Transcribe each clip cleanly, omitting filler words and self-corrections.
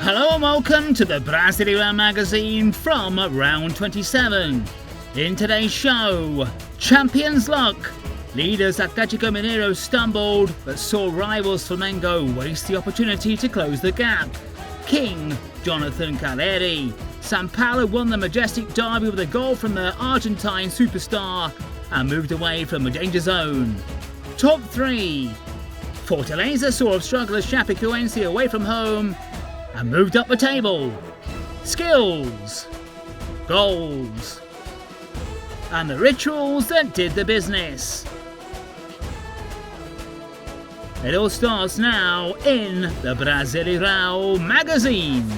Hello and welcome to the Brasileirao magazine from round 27. In today's show, champions luck. Leaders Atletico Mineiro stumbled but saw rivals Flamengo waste the opportunity to close the gap. King Jonathan Caleri. Sao Paulo won the majestic derby with a goal from the Argentine superstar and moved away from the danger zone. Top 3. Fortaleza saw a strugglers Chapecoense away from home and moved up the table. Skills, goals, and the rituals that did the business. It all starts now in the Brasileirao magazine.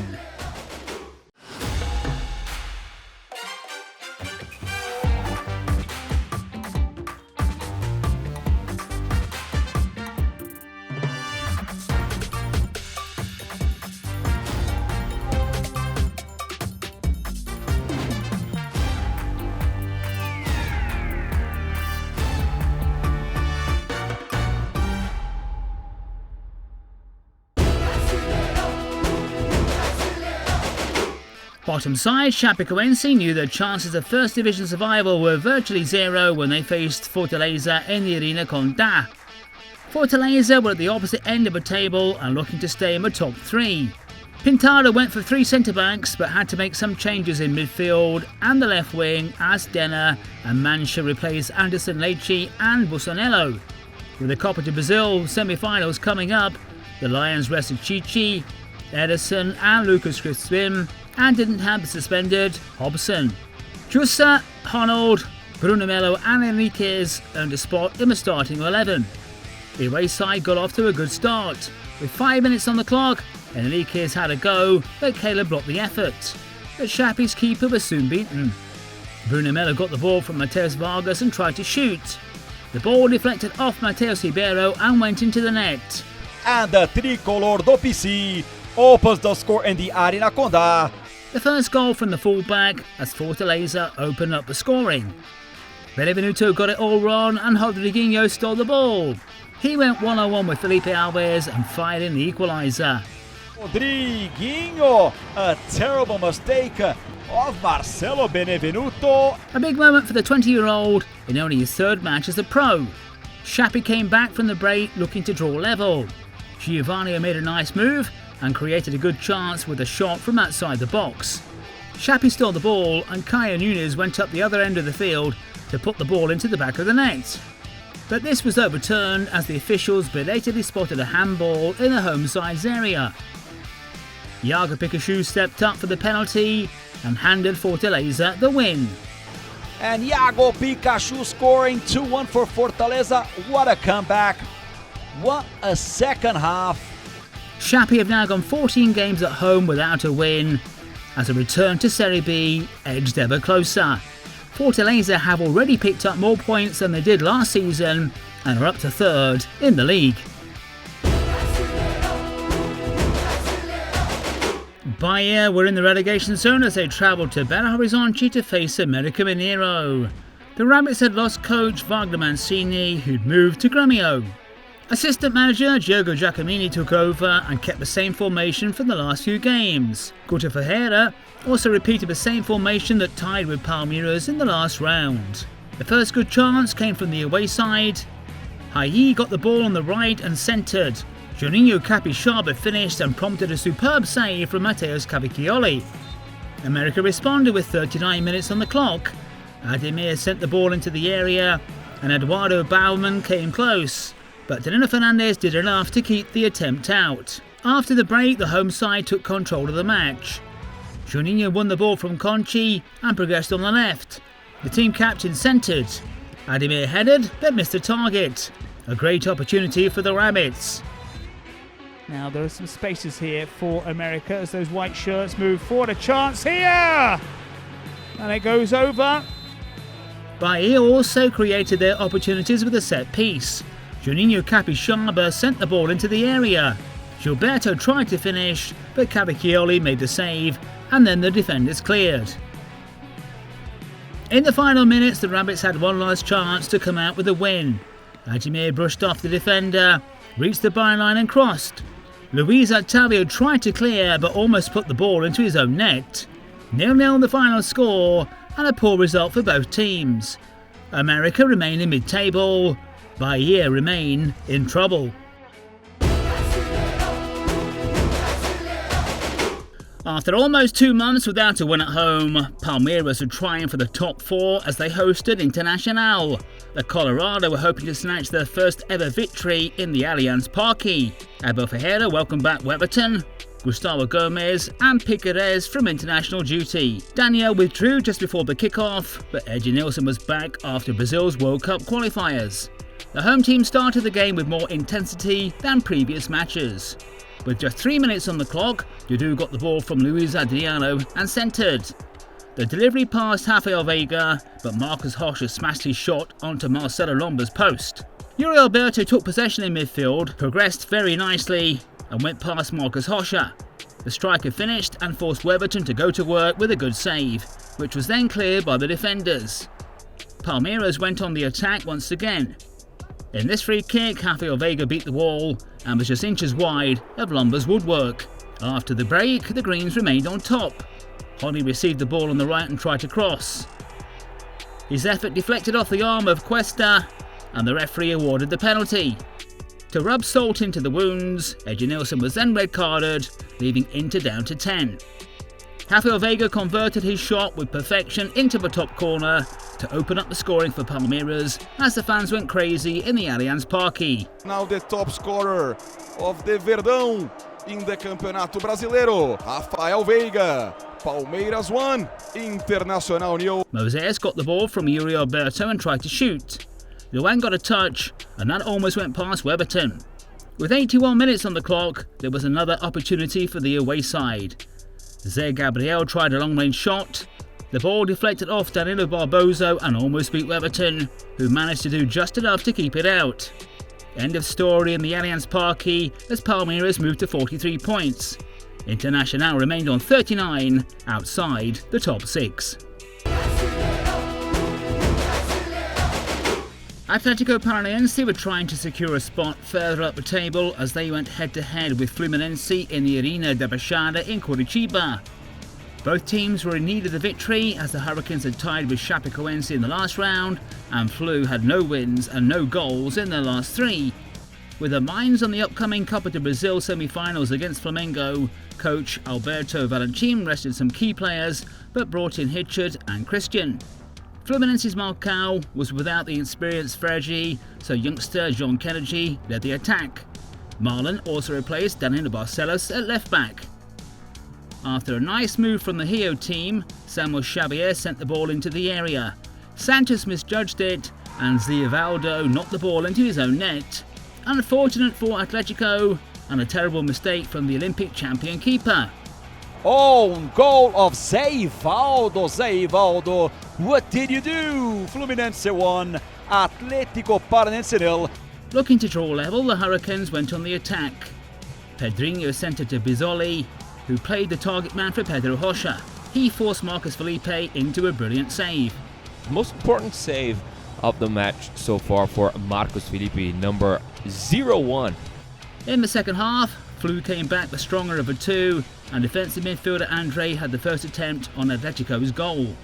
Bottom side, Chapecoense knew their chances of first division survival were virtually zero when they faced Fortaleza in the Arena Condá. Fortaleza were at the opposite end of the table and looking to stay in the top 3. Pintado went for 3 centre-backs but had to make some changes in midfield and the left wing as Denner and Mancha replaced Anderson Leite and Bussanello. With the Copa do Brazil semi-finals coming up, the Lions rested Chichi, Ederson and Lucas Crispim and didn't have the suspended Hobson. Jussa, Honnold, Bruno Melo and Enriquez earned a spot in the starting 11. The away side got off to a good start. With 5 minutes on the clock, Enriquez had a go, but Caleb blocked the effort. But Chape's keeper was soon beaten. Bruno Melo got the ball from Mateus Vargas and tried to shoot. The ball deflected off Mateus Ribeiro and went into the net. And the tricolor do PC opens the score in the Arena Condá. The first goal from the fullback as Fortaleza opened up the scoring. Benvenuto got it all wrong and Rodriguinho stole the ball. He went one-on-one with Felipe Alves and fired in the equaliser. Rodriguinho, a terrible mistake of Marcelo Benvenuto. A big moment for the 20-year-old in only his third match as a pro. Chape came back from the break looking to draw level. Giovanni made a nice move and created a good chance with a shot from outside the box. Chape stole the ball and Caio Nunes went up the other end of the field to put the ball into the back of the net. But this was overturned as the officials belatedly spotted a handball in the home side's area. Iago Pikachu stepped up for the penalty and handed Fortaleza the win. And Iago Pikachu scoring 2-1 for Fortaleza. What a comeback. What a second half. Chape have now gone 14 games at home without a win, as a return to Serie B edged ever closer. Fortaleza have already picked up more points than they did last season and are up to third in the league. Bahia were in the relegation zone as they travelled to Belo Horizonte to face América Mineiro. The Rabbits had lost coach Wagner Mancini, who'd moved to Gremio. Assistant manager Diogo Giacomini took over and kept the same formation for the last few games. Guto Ferreira also repeated the same formation that tied with Palmeiras in the last round. The first good chance came from the away side. Aquí got the ball on the right and centred. Juninho Capixaba finished and prompted a superb save from Mateus Cavicchioli. America responded with 39 minutes on the clock. Ademir sent the ball into the area and Eduardo Baumann came close, but Danilo Fernandes did enough to keep the attempt out. After the break, the home side took control of the match. Juninho won the ball from Conchi and progressed on the left. The team captain centred. Ademir headed but missed the target. A great opportunity for the Rabbits. Now there are some spaces here for America as those white shirts move forward. A chance here! And it goes over. Bahia also created their opportunities with a set piece. Juninho Capixaba sent the ball into the area. Gilberto tried to finish, but Cavicchioli made the save, and then the defenders cleared. In the final minutes, the Rabbits had one last chance to come out with a win. Ademir brushed off the defender, reached the byline and crossed. Luis Octavio tried to clear but almost put the ball into his own net. 0-0 the final score, and a poor result for both teams. America remain in mid-table, Bahia remain in trouble. After almost 2 months without a win at home, Palmeiras are trying for the top 4 as they hosted Internacional. The Colorado were hoping to snatch their first ever victory in the Allianz Parque. Abel Ferreira welcomed back Weberton, Gustavo Gomes and Piqueres from international duty. Daniel withdrew just before the kickoff, but Edilson was back after Brazil's World Cup qualifiers. The home team started the game with more intensity than previous matches. With just 3 minutes on the clock, Dudu got the ball from Luis Adriano and centred. The delivery passed Rafael Veiga, but Marcos Rocha smashed his shot onto Marcelo Lomba's post. Yuri Alberto took possession in midfield, progressed very nicely and went past Marcos Rocha. The striker finished and forced Weberton to go to work with a good save, which was then cleared by the defenders. Palmeiras went on the attack once again. In this free kick, Rafael Veiga beat the wall and was just inches wide of Lomba's woodwork. After the break, the Greens remained on top. Holly received the ball on the right and tried to cross. His effort deflected off the arm of Cuesta, and the referee awarded the penalty. To rub salt into the wounds, Edilson was then red carded, leaving Inter down to 10. Rafael Veiga converted his shot with perfection into the top corner to open up the scoring for Palmeiras as the fans went crazy in the Allianz Parque. Now the top scorer of the Verdão in the Campeonato Brasileiro, Rafael Veiga. Palmeiras 1, Internacional 0. Moses got the ball from Yuri Alberto and tried to shoot. Luan got a touch, and that almost went past Weberton. With 81 minutes on the clock, there was another opportunity for the away side. Zé Gabriel tried a long-range shot. The ball deflected off Danilo Barbosa and almost beat Weberton, who managed to do just enough to keep it out. End of story in the Allianz Parque as Palmeiras moved to 43 points. Internacional remained on 39, outside the top 6. Atletico Paranaense were trying to secure a spot further up the table as they went head-to-head with Fluminense in the Arena da Baixada in Curitiba. Both teams were in need of the victory as the Hurricanes had tied with Chapecoense in the last round and Flu had no wins and no goals in their last 3. With their minds on the upcoming Copa do Brasil semi-finals against Flamengo, coach Alberto Valentim rested some key players but brought in Hitchard and Christian. Fluminense's Marcao was without the experienced Fergie, so youngster John Kennedy led the attack. Marlon also replaced Danilo Barcelos at left back. After a nice move from the Rio team, Samuel Xavier sent the ball into the area. Santos misjudged it and Zievaldo knocked the ball into his own net. Unfortunate for Atletico and a terrible mistake from the Olympic champion keeper. Own goal of Zievaldo. What did you do? Fluminense 1, Atletico Paranaense 0. Looking to draw level, the Hurricanes went on the attack. Pedrinho sent it to Bizzoli, who played the target man for Pedro Rocha. He forced Marcos Felipe into a brilliant save. Most important save of the match so far for Marcos Felipe, number 01. In the second half, Flu came back the stronger of the two, and defensive midfielder Andre had the first attempt on Atletico's goal.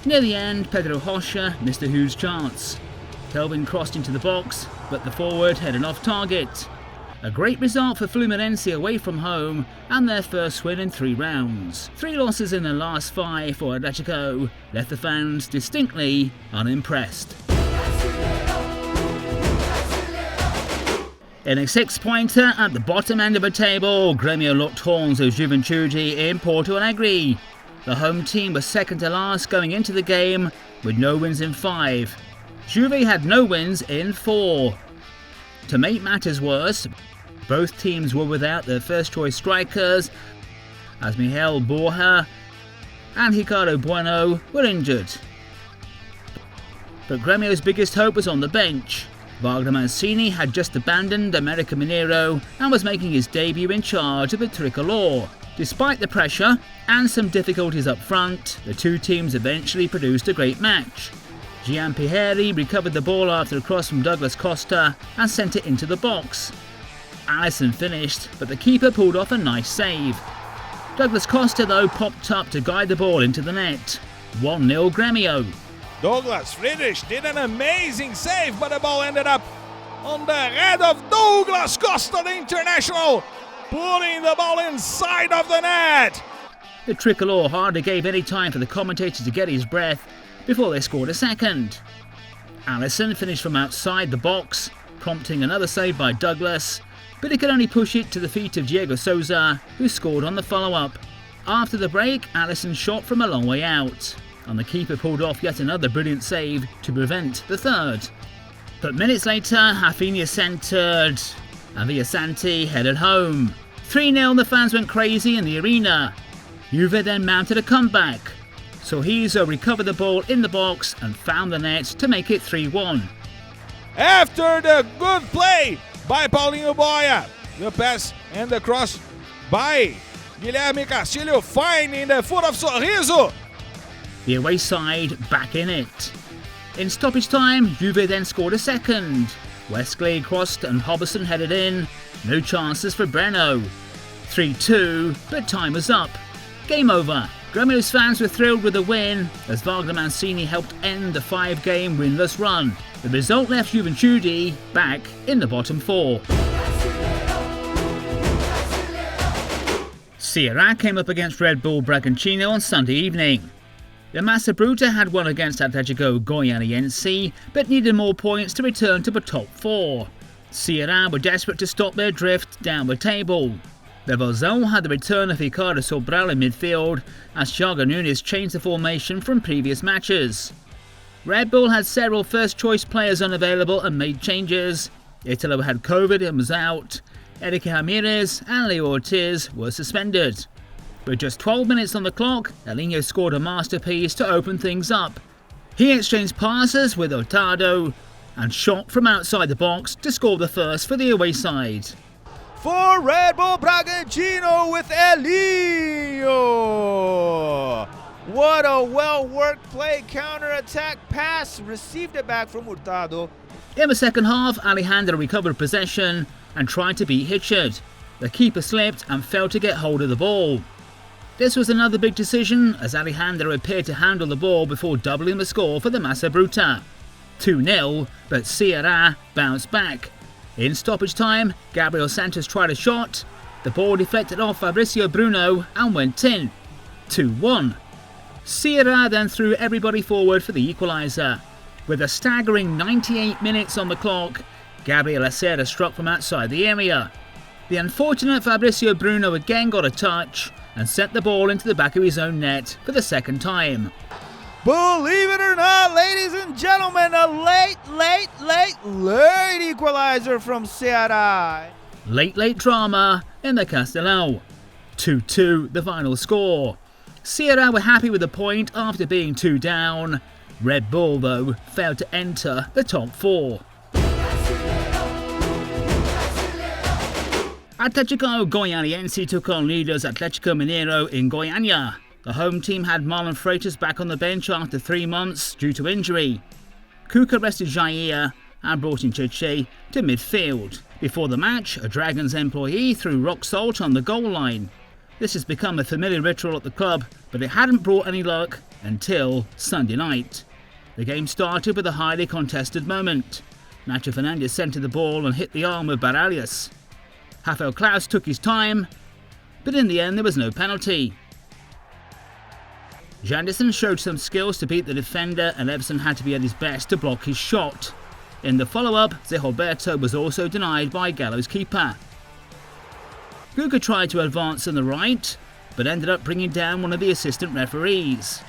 Near the end, Pedro Rocha missed a huge chance. Kelvin crossed into the box, but the forward headed off target. A great result for Fluminense away from home and their first win in 3 rounds. 3 losses in the last 5 for Atletico left the fans distinctly unimpressed. In a 6-pointer at the bottom end of the table, Gremio locked horns with Juventude in Porto Alegre. The home team was second to last going into the game with no wins in 5. Juve had no wins in 4. To make matters worse, both teams were without their first-choice strikers as Miguel Borja and Ricardo Bueno were injured. But Gremio's biggest hope was on the bench. Wagner Mancini had just abandoned América Mineiro and was making his debut in charge of the tricolor. Despite the pressure and some difficulties up front, the two teams eventually produced a great match. Gian Pieri recovered the ball after a cross from Douglas Costa and sent it into the box. Alisson finished, but the keeper pulled off a nice save. Douglas Costa, though, popped up to guide the ball into the net. 1-0 Gremio. Douglas Friedrich did an amazing save, but the ball ended up on the head of Douglas Costa, the international, putting the ball inside of the net. The tricolor hardly gave any time for the commentator to get his breath before they scored a second. Alisson finished from outside the box, prompting another save by Douglas, but he could only push it to the feet of Diego Souza, who scored on the follow-up. After the break, Alisson shot from a long way out, and the keeper pulled off yet another brilliant save to prevent the third. But minutes later, Rafinha centred, and Villasanti headed home. 3-0, the fans went crazy in the arena. Juve then mounted a comeback. Sorriso recovered the ball in the box and found the net to make it 3-1. After the good play by Paulinho Boia, the pass and the cross by Guilherme Castilho finding the foot of Sorriso. The away side back in it. In stoppage time, Juve then scored a second. Wesley crossed and Hobson headed in. No chances for Breno. 3-2, but time was up. Game over. Gremio's fans were thrilled with the win as Wagner Mancini helped end the 5-game winless run. The result left Juventude back in the bottom 4. Ceará came up against Red Bull Bragantino on Sunday evening. The Massa Bruta had won against Atletico Goianiense but needed more points to return to the top 4. Ceará were desperate to stop their drift down the table. The Vozão had the return of Ricardo Sobral in midfield as Thiago Nunes changed the formation from previous matches. Red Bull had several first-choice players unavailable and made changes. Italo had COVID and was out. Eric Ramirez and Leo Ortiz were suspended. With just 12 minutes on the clock, Elinho scored a masterpiece to open things up. He exchanged passes with Hurtado and shot from outside the box to score the first for the away side. For Red Bull Bragantino with Elinho. What a well-worked play, counter-attack pass, received it back from Hurtado. In the second half, Alejandro recovered possession and tried to beat Hitchard. The keeper slipped and failed to get hold of the ball. This was another big decision as Alejandro appeared to handle the ball before doubling the score for the Massa Bruta. 2-0, but Ceará bounced back. In stoppage time, Gabriel Santos tried a shot. The ball deflected off Fabricio Bruno and went in. 2-1. Ceará then threw everybody forward for the equaliser. With a staggering 98 minutes on the clock, Gabriel Acera struck from outside the area. The unfortunate Fabricio Bruno again got a touch and sent the ball into the back of his own net for the second time. Believe it or not, ladies and gentlemen, a late equalizer from Ceará. Late drama in the Castelão. 2-2 the final score. Ceará were happy with the point after being 2 down. Red Bull, though, failed to enter the top 4. Atletico Goianiense took on leaders Atletico Mineiro in Goiânia. The home team had Marlon Freitas back on the bench after 3 months due to injury. Cuca rested Jair and brought in Cheche to midfield. Before the match, a Dragons employee threw rock salt on the goal line. This has become a familiar ritual at the club, but it hadn't brought any luck until Sunday night. The game started with a highly contested moment. Nacho Fernandes centred the ball and hit the arm of Baralhas. Rafael Klaus took his time, but in the end there was no penalty. Janderson showed some skills to beat the defender and Everson had to be at his best to block his shot. In the follow-up, Zé Roberto was also denied by Gallo's keeper. Guga tried to advance on the right, but ended up bringing down one of the assistant referees.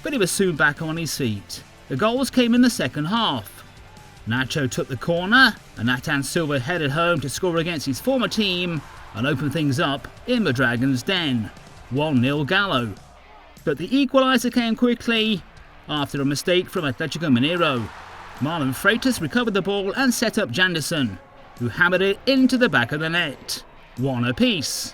But he was soon back on his feet. The goals came in the second half. Nacho took the corner, and Nathan Silva headed home to score against his former team and open things up in the Dragons' den. 1-0 Gallo. But the equaliser came quickly after a mistake from Atletico Mineiro. Marlon Freitas recovered the ball and set up Janderson, who hammered it into the back of the net. 1 apiece.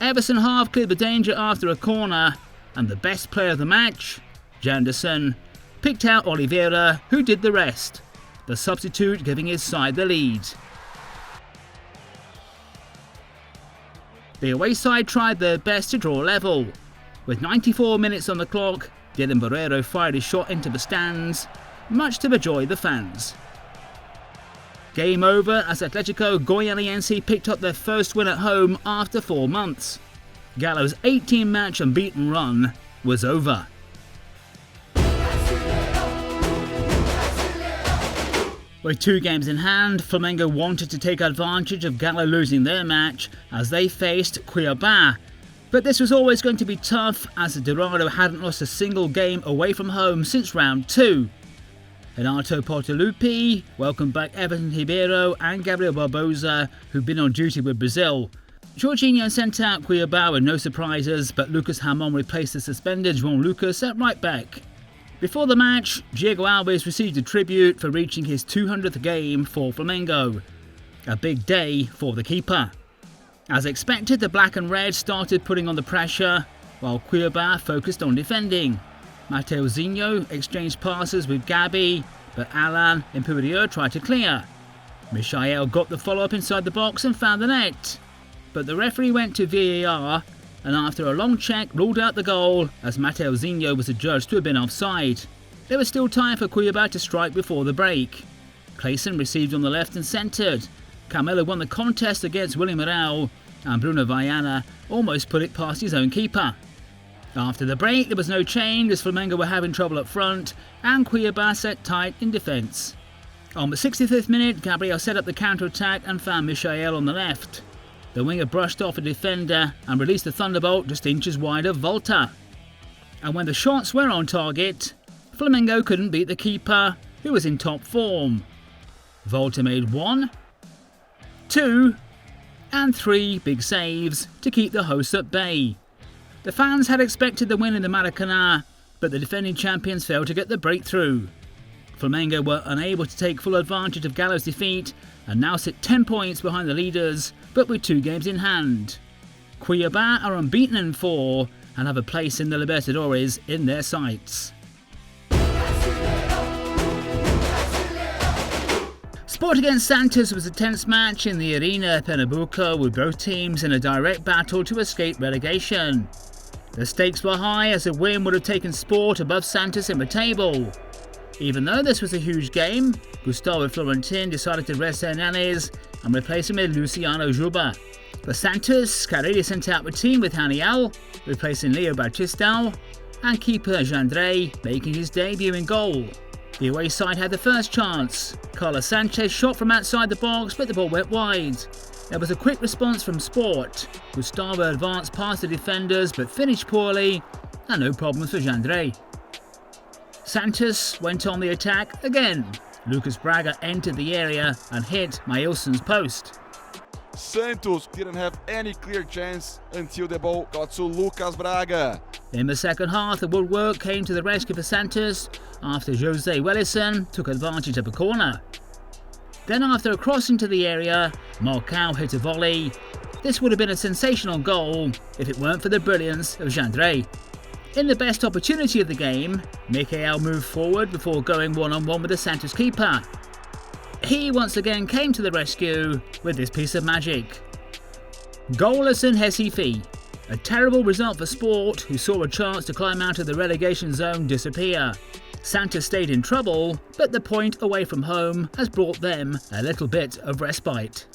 Everson half cleared the danger after a corner, and the best player of the match, Janderson, picked out Oliveira, who did the rest, the substitute giving his side the lead. The away side tried their best to draw level. With 94 minutes on the clock, Dylan Barreiro fired his shot into the stands, much to the joy of the fans. Game over as Atletico Goianiense picked up their first win at home after 4 months. Galo's 18-match unbeaten run was over. With 2 games in hand, Flamengo wanted to take advantage of Galo losing their match as they faced Cuiabá. But this was always going to be tough as the Dourado hadn't lost a single game away from home since round 2. Renato Portaluppi welcomed back Everton Ribeiro and Gabriel Barbosa, who'd been on duty with Brazil. Jorginho sent out Cuiabá with no surprises, but Lucas Ramon replaced the suspended João Lucas at right back. Before the match, Diego Alves received a tribute for reaching his 200th game for Flamengo. A big day for the keeper. As expected, the black and red started putting on the pressure, while Cuiabá focused on defending. Mateuzinho exchanged passes with Gabi, but Alan Imperiur tried to clear. Michael got the follow-up inside the box and found the net. But the referee went to VAR, and after a long check ruled out the goal as Mateuzinho was adjudged to have been offside. There was still time for Cuiabá to strike before the break. Clayson received on the left and centred. Carmelo won the contest against William Morel, and Bruno Viana almost put it past his own keeper. After the break, there was no change as Flamengo were having trouble up front, and Cuiabá sat tight in defence. On the 65th minute, Gabriel set up the counter-attack and found Michael on the left. The winger brushed off a defender and released the thunderbolt just inches wide of Volta. And when the shots were on target, Flamengo couldn't beat the keeper, who was in top form. Volta made 1, 2, and 3 big saves to keep the hosts at bay. The fans had expected the win in the Maracanã, but the defending champions failed to get the breakthrough. Flamengo were unable to take full advantage of Galo's defeat and now sit 10 points behind the leaders, but with 2 games in hand. Cuiabá are unbeaten in 4 and have a place in the Libertadores in their sights. Sport against Santos was a tense match in the Arena Pernambuco, with both teams in a direct battle to escape relegation. The stakes were high as a win would have taken Sport above Santos in the table. Even though this was a huge game, Gustavo Florentin decided to rest Hernanes and replace him with Luciano Juba. For Santos, Carrillo sent out the team with Haniel, replacing Leo Batista, and keeper Jandré making his debut in goal. The away side had the first chance. Carlos Sanchez shot from outside the box, but the ball went wide. There was a quick response from Sport. Gustavo advanced past the defenders but finished poorly, and no problems for Jandré. Santos went on the attack again. Lucas Braga entered the area and hit Mailson's post. Santos didn't have any clear chance until the ball got to Lucas Braga. In the second half, the woodwork came to the rescue for Santos after Jose Wellison took advantage of a corner. Then after a cross into the area, Marcao hit a volley. This would have been a sensational goal if it weren't for the brilliance of Jandré. In the best opportunity of the game, Michael moved forward before going one-on-one with the Santos keeper. He once again came to the rescue with this piece of magic. Goalless in Recife. A terrible result for Sport, who saw a chance to climb out of the relegation zone disappear. Santos stayed in trouble, but the point away from home has brought them a little bit of respite.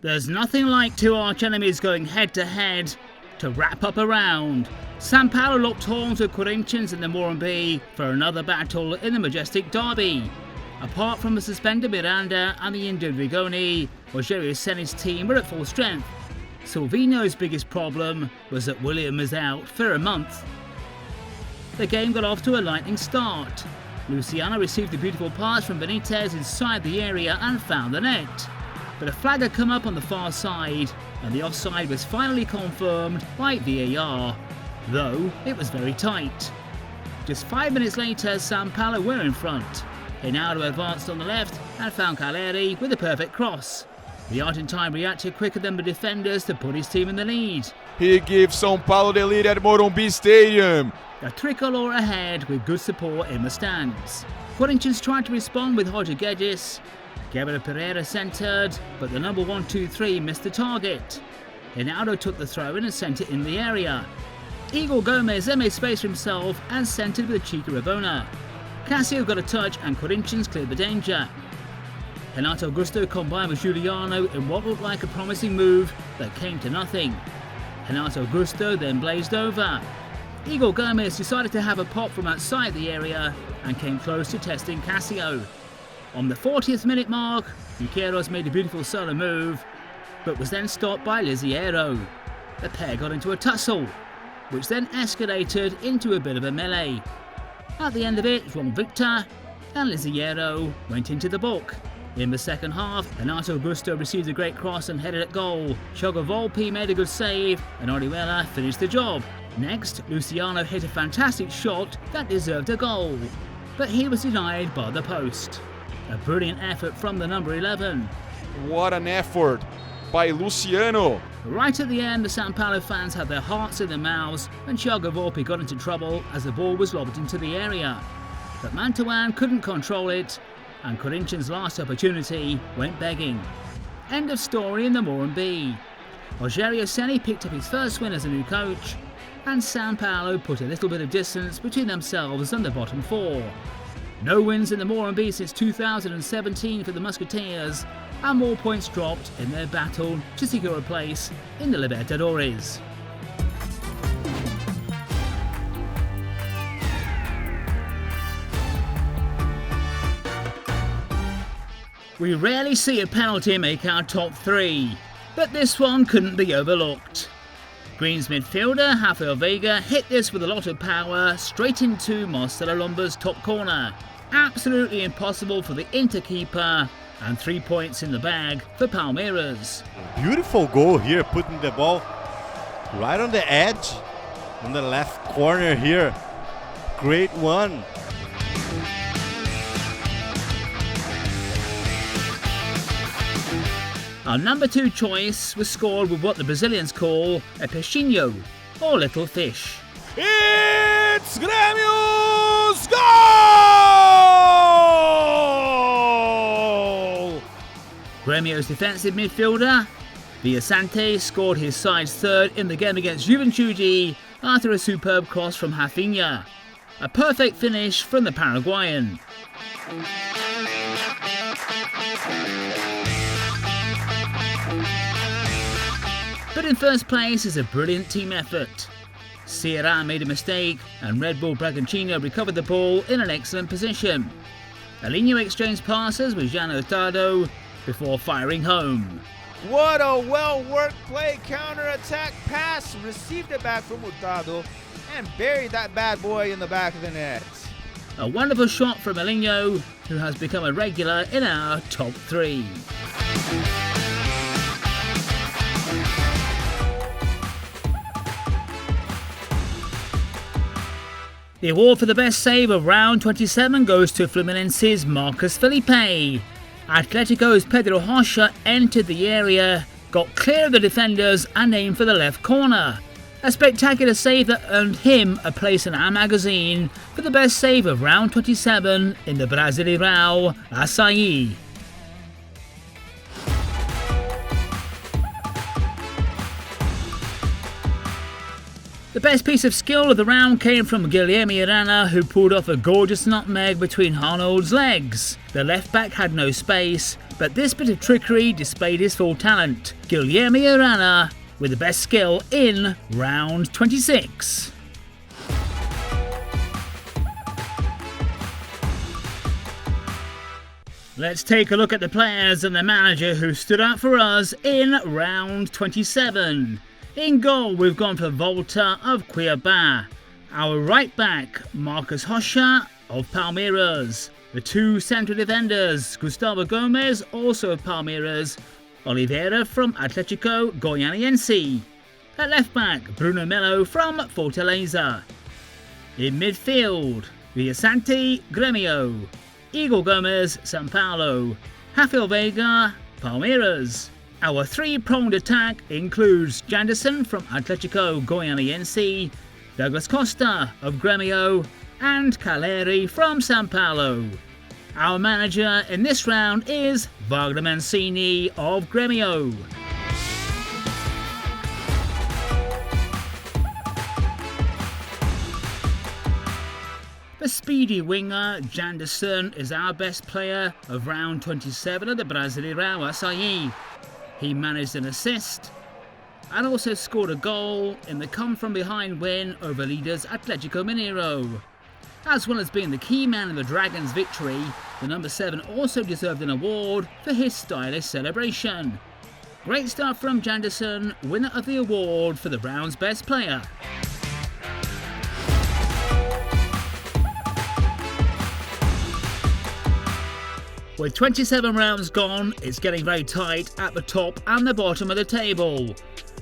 There's nothing like 2 arch enemies going head-to-head to wrap up a round. Sao Paulo locked horns with Corinthians in the Morumbi for another battle in the majestic derby. Apart from the suspended Miranda and the injured Rigoni, Rogério Ceni's team were at full strength. Silvino's biggest problem was that William is out for a month. The game got off to a lightning start. Luciano received a beautiful pass from Benitez inside the area and found the net. But a flag had come up on the far side, and the offside was finally confirmed by VAR, though it was very tight. Just 5 minutes later, Sao Paulo were in front. Reinaldo advanced on the left and found Caleri with a perfect cross. The Argentine reacted quicker than the defenders to put his team in the lead. He gives Sao Paulo the lead at Morumbi Stadium. The tricolor ahead with good support in the stands. Corinthians tried to respond with Jorge Guedes. Gabriel Pereira centred, but the number 1-2-3 missed the target. Ronaldo took the throw in and sent it in the area. Igor Gomez then made space for himself and centred with Chico Rabona. Cassio got a touch and Corinthians cleared the danger. Renato Augusto combined with Giuliano in what looked like a promising move that came to nothing. Renato Augusto then blazed over. Igor Gomez decided to have a pop from outside the area and came close to testing Cassio. On the 40th minute mark, Piqueros made a beautiful solo move, but was then stopped by Lisiero. The pair got into a tussle, which then escalated into a bit of a melee. At the end of it, João Victor and Lisiero went into the book. In the second half, Renato Augusto received a great cross and headed at goal. Thiago Volpi made a good save and Orihuela finished the job. Next, Luciano hit a fantastic shot that deserved a goal, but he was denied by the post. A brilliant effort from the number 11. What an effort by Luciano. Right at the end, the Sao Paulo fans had their hearts in their mouths when Thiago Volpi got into trouble as the ball was lobbed into the area. But Mantuan couldn't control it, and Corinthians' last opportunity went begging. End of story in the Morumbi. Rogério Ceni picked up his first win as a new coach, and Sao Paulo put a little bit of distance between themselves and the bottom four. No wins in the Morumbi since 2017 for the Musketeers, and more points dropped in their battle to secure a place in the Libertadores. We rarely see a penalty make our top three, but this one couldn't be overlooked. Green's midfielder Rafael Veiga hit this with a lot of power straight into Marcelo Lomba's top corner. Absolutely impossible for the Inter keeper, and 3 points in the bag for Palmeiras. Beautiful goal here, putting the ball right on the edge, on the left corner here. Great one. Our number 2 choice was scored with what the Brazilians call a peixinho, or little fish. It's Gremio's goal! Gremio's defensive midfielder, Viasante, scored his side's third in the game against Juventude after a superb cross from Rafinha. A perfect finish from the Paraguayan. But in first place is a brilliant team effort. Sierra made a mistake and Red Bull Bragantino recovered the ball in an excellent position. Alinho exchanged passes with Jean Hurtado before firing home. What a well-worked play, counter-attack pass, received it back from Hurtado and buried that bad boy in the back of the net. A wonderful shot from Alinho, who has become a regular in our top 3. The award for the best save of round 27 goes to Fluminense's Marcus Felipe. Atletico's Pedro Rocha entered the area, got clear of the defenders and aimed for the left corner. A spectacular save that earned him a place in our magazine for the best save of round 27 in the Brasileirao Açaí. The best piece of skill of the round came from Guilherme Arana, who pulled off a gorgeous nutmeg between Arnold's legs. The left back had no space, but this bit of trickery displayed his full talent. Guilherme Arana with the best skill in round 26. Let's take a look at the players and the manager who stood out for us in round 27. In goal, we've gone for Volta of Cuiabá. Our right back, Marcus Rocha of Palmeiras. The 2 central defenders, Gustavo Gomes, also of Palmeiras. Oliveira from Atletico Goianiense. At left back, Bruno Melo from Fortaleza. In midfield, Viasante, Gremio. Igor Gomez, Sao Paulo. Rafael Veiga, Palmeiras. Our 3-pronged attack includes Janderson from Atletico Goianiense, Douglas Costa of Gremio, and Caleri from Sao Paulo. Our manager in this round is Wagner Mancini of Gremio. The speedy winger Janderson is our best player of round 27 of the Brasileirao Açaí. He managed an assist and also scored a goal in the come-from-behind win over leaders Atletico Mineiro. As well as being the key man in the Dragons' victory, the number 7 also deserved an award for his stylish celebration. Great stuff from Janderson, winner of the award for the round's best player. With 27 rounds gone, it's getting very tight at the top and the bottom of the table.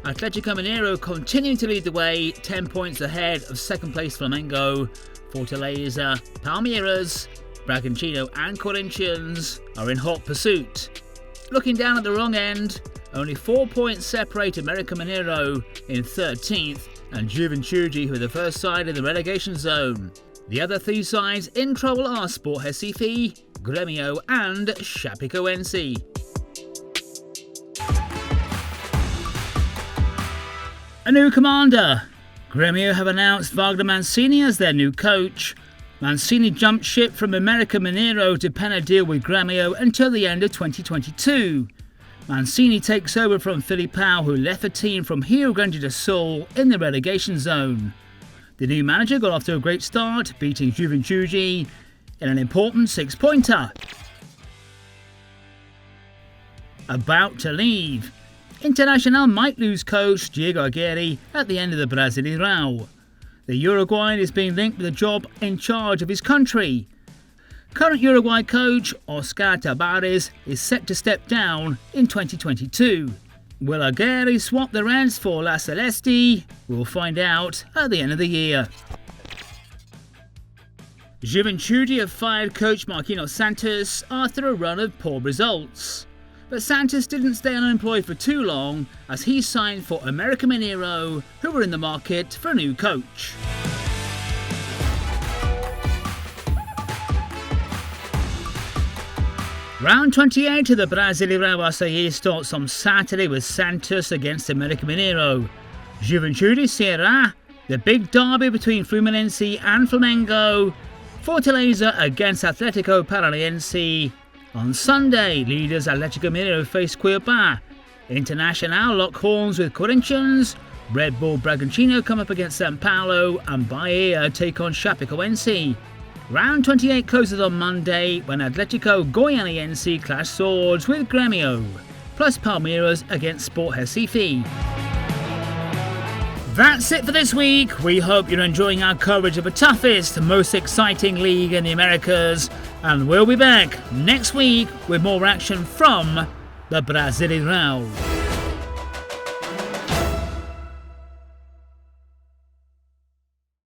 Atletico Mineiro continue to lead the way, 10 points ahead of second place Flamengo. Fortaleza, Palmeiras, Bragantino and Corinthians are in hot pursuit. Looking down at the wrong end, only 4 points separate América Mineiro in 13th and Juventude, who are the first side in the relegation zone. The other 3 sides in trouble are Sport Recife, Gremio and Chapecoense. A new commander. Gremio have announced Wagner Mancini as their new coach. Mancini jumped ship from América Mineiro to pen a deal with Gremio until the end of 2022. Mancini takes over from Filipao, who left the team from Rio Grande do Sul in the relegation zone. The new manager got off to a great start, beating Juventude in an important 6-pointer. About to leave. Internacional might lose coach Diego Aguirre at the end of the Brasileirao. The Uruguayan is being linked with a job in charge of his country. Current Uruguay coach Oscar Tabares is set to step down in 2022. Will Aguirre swap the Reds for La Celeste? We'll find out at the end of the year. Juventude have fired coach Marquinhos Santos after a run of poor results. But Santos didn't stay unemployed for too long as he signed for América Mineiro, who were in the market for a new coach. Round 28 of the Brasileirao Açaí starts on Saturday with Santos against América Mineiro. Juventude Ceará, the big derby between Fluminense and Flamengo. Fortaleza against Atletico Paranaense. On Sunday, leaders Atletico Mineiro face Cuiabá. Internacional lock horns with Corinthians. Red Bull Bragantino come up against Sao Paulo and Bahia take on Chapecoense. Round 28 closes on Monday when Atletico Goianiense clash swords with Gremio, plus Palmeiras against Sport Recife. That's it for this week. We hope you're enjoying our coverage of the toughest, most exciting league in the Americas, and we'll be back next week with more action from the Brasileirao.